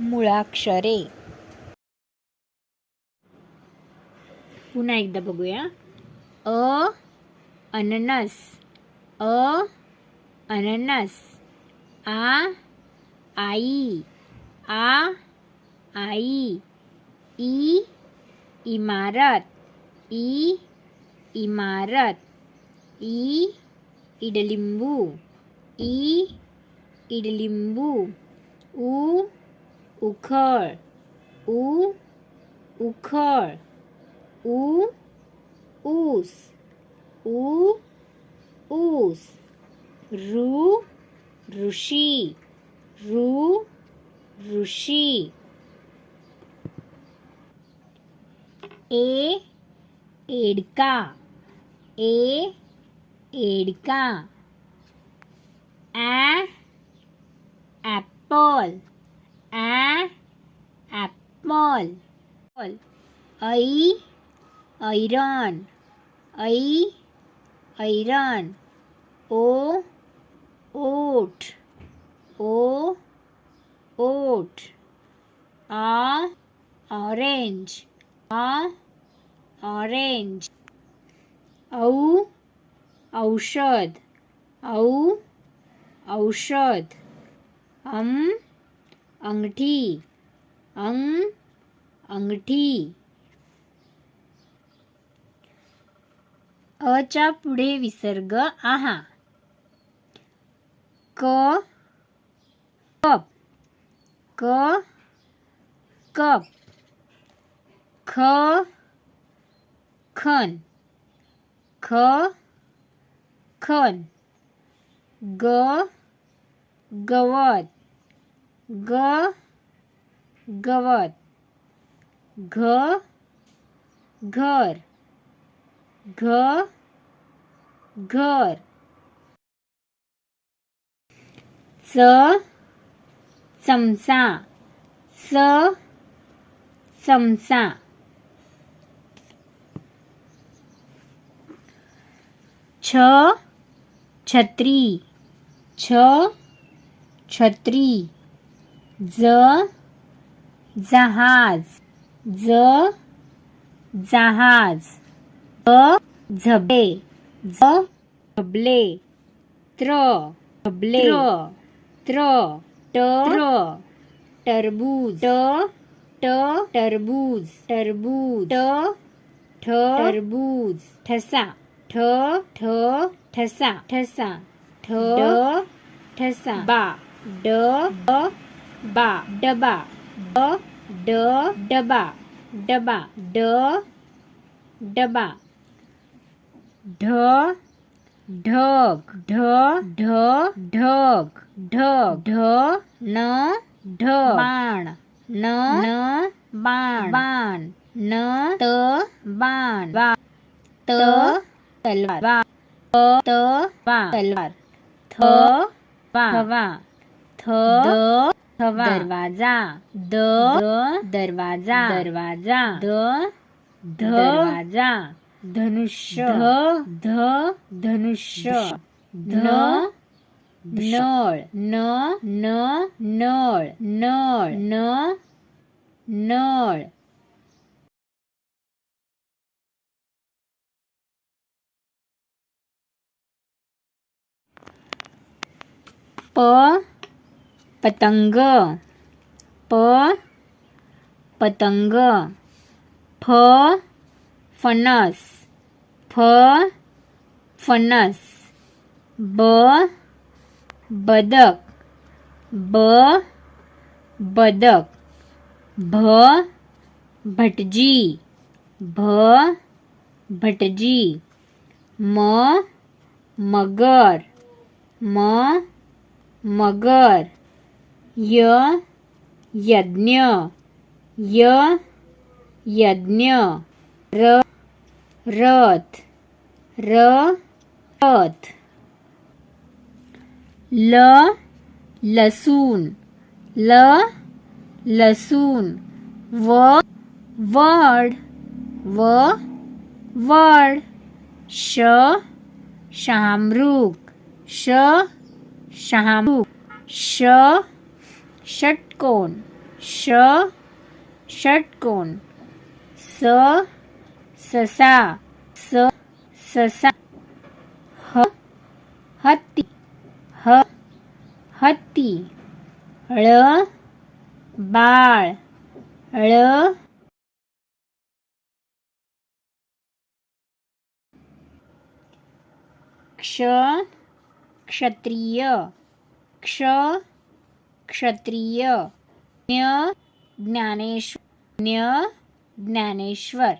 मुळाक्षरे. पुन्हा एकदा बघूया. अ अननस, अ अननस. आ आई, आ आई. ई इमारत, ई इमारत. ई इडलिंबू, ई इडलिंबू. उ उखळ, उ उखळ. ऊ ऊस, ऊ ऊस. ऋ ऋषी, ऋ ऋषी. ए एडका, ए एडका. ॲ ॲपल, ॲ ॲपल. ऐ ऐरण, ऐ ऐरण. ओ ओठ, ओ ओठ. आ ऑरेंज, आ ऑरेंज. औ औषध, औ औषध. अंगठी, अंगठी. अच्या पुढे विसर्ग आहा. क कप, क कप. ख खन, ख खन. ग गवत, ग गवत. घ घर, घ घर. च चमचा, च चमचा. छ छत्री, छ छत्री. ज जहाज, ज जहाज. झबले, ज झबले. त्र झबले, त्र त्र. टरबूज, ट टरबूज, टरबूज. ठ टरबूज. ठसा, ठ ठ ठसा, ठसा. ठ ठसा. बा ड बा डबा, ड डबा, डबा. ड डबा. ढ ढग, ढ ढ ढग, ढग. ढ न ढग. बाण, न बाण, बाण. न त बाण, त तलवार, त तलवार. थ थवा, थ थवा. दरवाजा, द दरवाजा, दरवाजा. द दरवाजा. धनुष्य, ध धनुष्य. न नळ, न नळ, नळ. न नळ. प पतंग, प पतंग. फ फणस, फ फणस. ब बदक, ब बदक. भ भटजी, भ भटजी. म मगर, म मगर. य यज्ञ, य यज्ञ. र रथ, र रथ. ल लसूण, ल लसूण. व वड, व वड. श शहामृग, श शहामृग. ष षटकोन, ष षटकोन. स ससा. स ससा. ह हत्ती. ह हत्ती. ळ बाळ. ळ क्ष क्षत्रिय. क्ष क्षत्रिय. ज्ञ ज्ञानेश्वर. ज्ञ ज्ञानेश्वर.